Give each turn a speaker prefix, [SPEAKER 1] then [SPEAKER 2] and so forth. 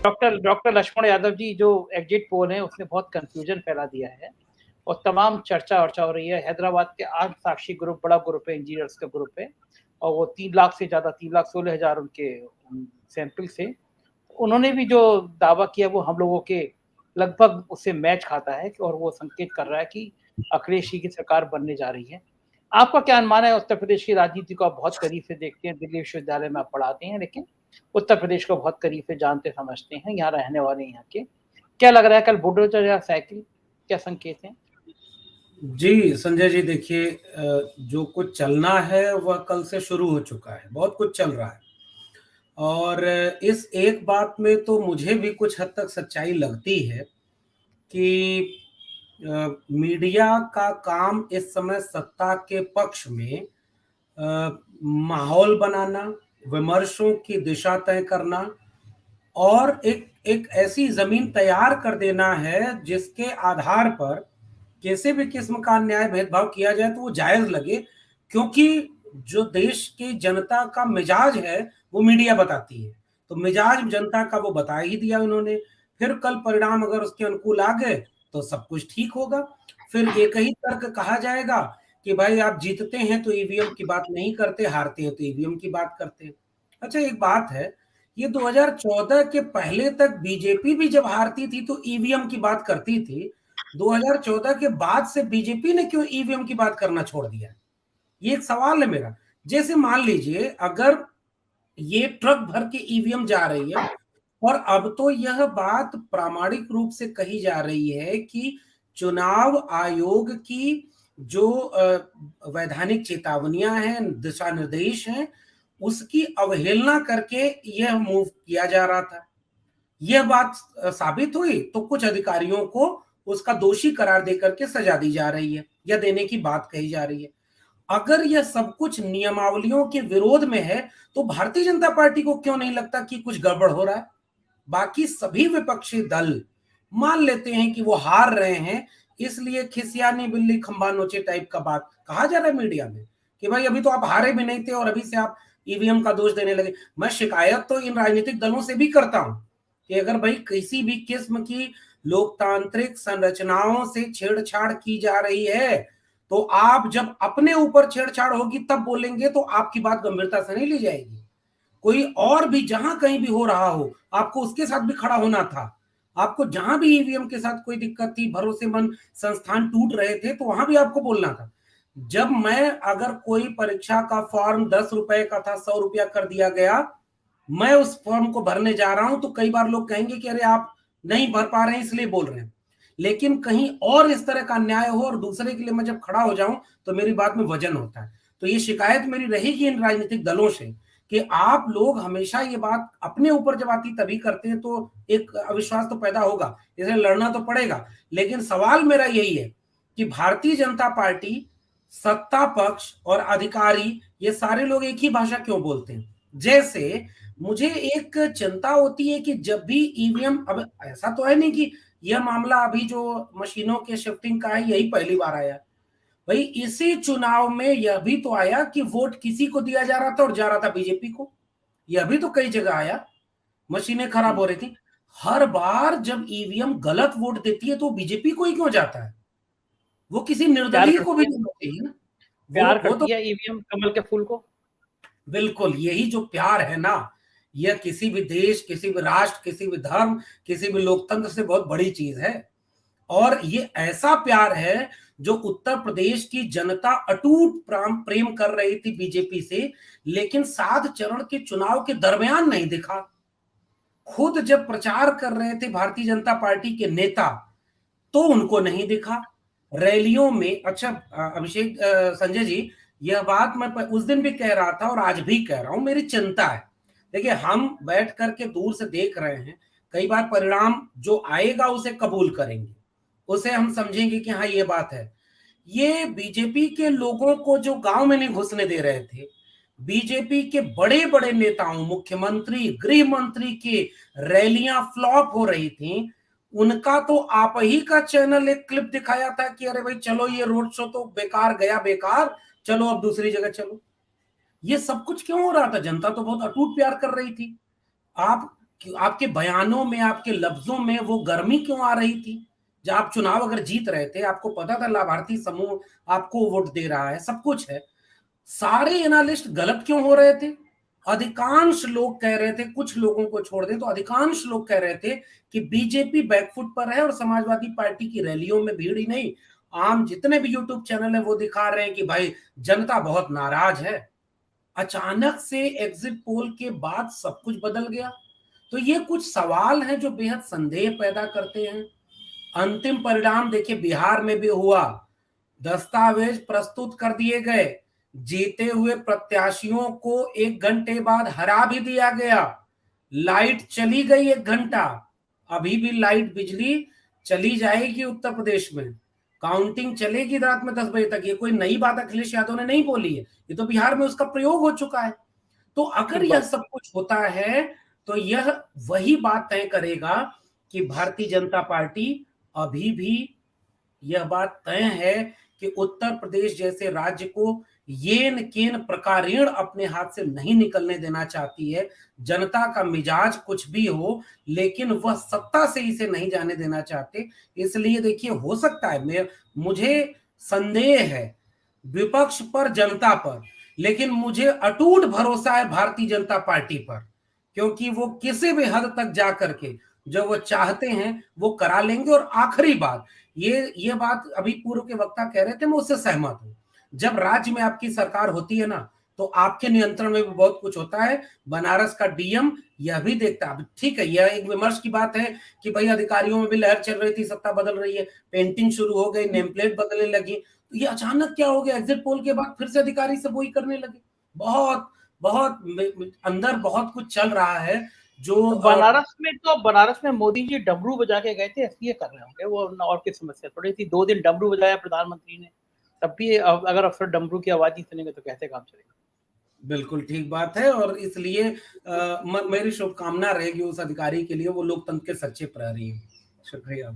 [SPEAKER 1] Doctor doctor Lakshman Yadav ji, जो exit poll है उसने बहुत कंफ्यूजन फैला दिया है और तमाम चर्चा वर्चा हो रही है। हैदराबाद के आठ साक्षी ग्रुप बड़ा ग्रुप है, इंजीनियर्स का ग्रुप है और वो 3 लाख से ज्यादा 3,16,000 उनके सैंपल से उन्होंने भी जो दावा किया वो हम लोगों के लगभग उससे मैच खाता है और वो संकेत कर रहा है कि अखिलेश जी की सरकार बनने जा रही है। आपका क्या अनुमान है? उत्तर प्रदेश की राजनीति को आप बहुत करीब से देखते हैं, दिल्ली विश्वविद्यालय में आप पढ़ाते हैं, लेकिन उत्तर प्रदेश को बहुत करीब से जानते समझते हैं, यहाँ रहने वाले यहाँ के। क्या लग रहा है कल बुलडोजर या साइकिल, क्या संकेत है?
[SPEAKER 2] जी संजय जी, देखिए जो कुछ चलना है वह कल से शुरू हो चुका है, बहुत कुछ चल रहा है। और इस एक बात में तो मुझे भी कुछ हद तक सच्चाई लगती है कि मीडिया का काम इस समय सत्ता के पक्ष में माहौल बनाना, विमर्शों की दिशा तय करना और एक एक ऐसी जमीन तैयार कर देना है जिसके आधार पर किसी भी किस्म का अन्याय भेदभाव किया जाए तो वो जायज लगे, क्योंकि जो देश की जनता का मिजाज है वो मीडिया बताती है। तो मिजाज जनता का वो बता ही दिया उन्होंने। फिर कल परिणाम अगर उसके अनुकूल आ गए तो सब कुछ ठीक होगा। फिर एक ही तर्क कहा जाएगा कि भाई आप जीतते हैं तो ईवीएम की बात नहीं करते, हारते हैं तो ईवीएम की बात करते हैं। अच्छा, एक बात है, ये 2014 के पहले तक बीजेपी भी जब हारती थी तो ईवीएम की बात करती थी। 2014 के बाद से बीजेपी ने क्यों ईवीएम की बात करना छोड़ दिया? ये एक सवाल है मेरा। जैसे मान लीजिए अगर ये ट्रक भर के ईवीएम जा रही है और अब तो यह बात प्रामाणिक रूप से कही जा रही है कि चुनाव आयोग की जो वैधानिक चेतावनियां हैं, दिशा निर्देश हैं, उसकी अवहेलना करके यह मूव किया जा रहा था। यह बात साबित हुई तो कुछ अधिकारियों को उसका दोषी करार देकर के सजा दी जा रही है या देने की बात कही जा रही है। अगर यह सब कुछ नियमावलियों के विरोध में है तो भारतीय जनता पार्टी को क्यों नहीं लगता कि कुछ गड़बड़ हो रहा है? बाकी सभी विपक्षी दल मान लेते हैं कि वो हार रहे हैं, इसलिए खिसियानी बिल्ली खंबा नोचे टाइप का बात कहा जा रहा है मीडिया में कि भाई अभी तो आप हारे भी नहीं थे और अभी से आप ईवीएम का दोष देने लगे। मैं शिकायत तो इन राजनीतिक दलों से भी करता हूं कि अगर भाई किसी भी किस्म की लोकतांत्रिक संरचनाओं से छेड़छाड़ की जा रही है तो आप जब अपने ऊपर छेड़छाड़ होगी तब बोलेंगे तो आपकी बात गंभीरता से नहीं ली जाएगी। कोई और भी जहां कहीं भी हो रहा हो आपको उसके साथ भी खड़ा होना था। आपको जहां भी ईवीएम के साथ कोई दिक्कत थी, भरोसेमंद संस्थान टूट रहे थे, तो वहां भी आपको बोलना था। जब मैं अगर कोई परीक्षा का फॉर्म 10 रुपए का था 100 रुपया कर दिया गया, मैं उस फॉर्म को भरने जा रहा हूं तो कई बार लोग कहेंगे कि अरे आप नहीं भर पा रहे हैं इसलिए बोल रहे हैं। लेकिन कहीं और इस तरह का अन्याय हो और दूसरे के लिए मैं जब खड़ा हो जाऊं तो मेरी बात में वजन होता है। तो ये शिकायत मेरी रहेगी इन राजनीतिक दलों से कि आप लोग हमेशा ये बात अपने ऊपर जब आती तभी करते हैं, तो एक अविश्वास तो पैदा होगा, इसलिए लड़ना तो पड़ेगा। लेकिन सवाल मेरा यही है कि भारतीय जनता पार्टी, सत्ता पक्ष और अधिकारी, ये सारे लोग एक ही भाषा क्यों बोलते हैं? जैसे मुझे एक चिंता होती है कि जब भी ईवीएम, अब ऐसा तो है नहीं कि यह मामला अभी जो मशीनों के शिफ्टिंग का है यही पहली बार आया। भाई इसी चुनाव में यह भी तो आया कि वोट किसी को दिया जा रहा था और जा रहा था बीजेपी को। यह भी तो कई जगह आया, मशीनें खराब हो रही थी। हर बार जब ईवीएम गलत वोट देती है तो बीजेपी को ही क्यों जाता है? वो किसी
[SPEAKER 1] प्यार
[SPEAKER 2] निर्दलीय को
[SPEAKER 1] करती
[SPEAKER 2] भी
[SPEAKER 1] है,
[SPEAKER 2] देना चाहिए ना।
[SPEAKER 1] प्यार
[SPEAKER 2] वो तो
[SPEAKER 1] करती है ईवीएम कमल के फूल को।
[SPEAKER 2] बिल्कुल यही जो प्यार है ना, यह किसी भी देश, किसी भी राष्ट्र, किसी भी धर्म, किसी भी लोकतंत्र से बहुत बड़ी चीज है। और ये ऐसा प्यार है जो उत्तर प्रदेश की जनता अटूट प्रेम कर रही थी बीजेपी से, लेकिन 7 चरण के चुनाव के दरमियान नहीं दिखा। खुद जब प्रचार कर रहे थे भारतीय जनता पार्टी के नेता तो उनको नहीं दिखा रैलियों में। अच्छा अभिषेक, संजय जी, यह बात मैं उस दिन भी कह रहा था और आज भी कह रहा हूं, मेरी चिंता है। देखिए हम बैठ करके दूर से देख रहे हैं, कई बार परिणाम जो आएगा उसे कबूल करेंगे, उसे हम समझेंगे कि हाँ ये बात है। ये बीजेपी के लोगों को जो गांव में नहीं घुसने दे रहे थे, बीजेपी के बड़े बड़े नेताओं, मुख्यमंत्री, गृह मंत्री की रैलियां फ्लॉप हो रही थी, उनका तो आप ही का चैनल एक क्लिप दिखाया था कि अरे भाई चलो ये रोड शो तो बेकार गया, बेकार, चलो अब दूसरी जगह चलो। ये सब कुछ क्यों हो रहा था? जनता तो बहुत अटूट प्यार कर रही थी। आप आपके बयानों में, आपके लफ्जों में वो गर्मी क्यों आ रही थी? जब आप चुनाव अगर जीत रहे थे, आपको पता था लाभार्थी समूह आपको वोट दे रहा है, सब कुछ है, सारे एनालिस्ट गलत क्यों हो रहे थे? अधिकांश लोग कह रहे थे, कुछ लोगों को छोड़ दें तो अधिकांश लोग कह रहे थे कि बीजेपी बैकफुट पर है और समाजवादी पार्टी की रैलियों में भीड़ ही नहीं, आम जितने भी यूट्यूब चैनल है वो दिखा रहे हैं कि भाई जनता बहुत नाराज है। अचानक से एग्जिट पोल के बाद सब कुछ बदल गया। तो ये कुछ सवाल हैं जो बेहद संदेह पैदा करते हैं। अंतिम परिणाम देखिए बिहार में भी हुआ, दस्तावेज प्रस्तुत कर दिए गए, जीते हुए प्रत्याशियों को 1 घंटे बाद हरा भी दिया गया, लाइट चली गई 1 घंटा, अभी भी लाइट बिजली चली जाएगी उत्तर प्रदेश में, काउंटिंग चलेगी रात में 10 बजे तक। ये कोई नई बात अखिलेश यादव ने नहीं बोली है, ये तो बिहार में उसका प्रयोग हो चुका है। तो अगर यह सब कुछ होता है तो यह वही बात तय करेगा कि भारतीय जनता पार्टी अभी भी, यह बात तय है कि उत्तर प्रदेश जैसे राज्य को येन केन प्रकारेण अपने हाथ से नहीं निकलने देना चाहती है। जनता का मिजाज कुछ भी हो, लेकिन वह सत्ता से इसे नहीं जाने देना चाहते। इसलिए देखिए, हो सकता है, मुझे संदेह है विपक्ष पर, जनता पर, लेकिन मुझे अटूट भरोसा है भारतीय जनता पार्टी पर, क्योंकि वो किसी भी हद तक जा करके जो वो चाहते हैं वो करा लेंगे। और आखिरी बात, ये बात अभी पूर्व के वक्ता कह रहे थे, मैं उससे सहमत हूं। जब राज्य में आपकी सरकार होती है ना, तो आपके नियंत्रण में भी बहुत कुछ होता है। बनारस का डीएम यह भी देखता है। ठीक है, यह एक विमर्श की बात है कि भाई अधिकारियों में भी लहर चल रही थी, सत्ता बदल रही है, पेंटिंग शुरू हो गई, नेम प्लेट बदलने लगी, तो ये अचानक क्या हो गया? एग्जिट पोल के बाद फिर से अधिकारी सब वही करने लगे। बहुत बहुत अंदर बहुत कुछ चल रहा है जो
[SPEAKER 1] बनारस में मोदी जी डमरू बजा के गए थे, इसलिए कर रहे होंगे वो, और की समस्या थोड़ी थी। 2 दिन डमरू बजाया प्रधानमंत्री ने, तब भी अगर अफसर डमरू की आवाज नहीं सुनेंगे तो कैसे काम चलेगा?
[SPEAKER 2] बिल्कुल ठीक बात है। और इसलिए मेरी शुभकामना रहेगी उस अधिकारी के लिए, वो लोकतंत्र के सच्चे प्रहरी हैं। शुक्रिया।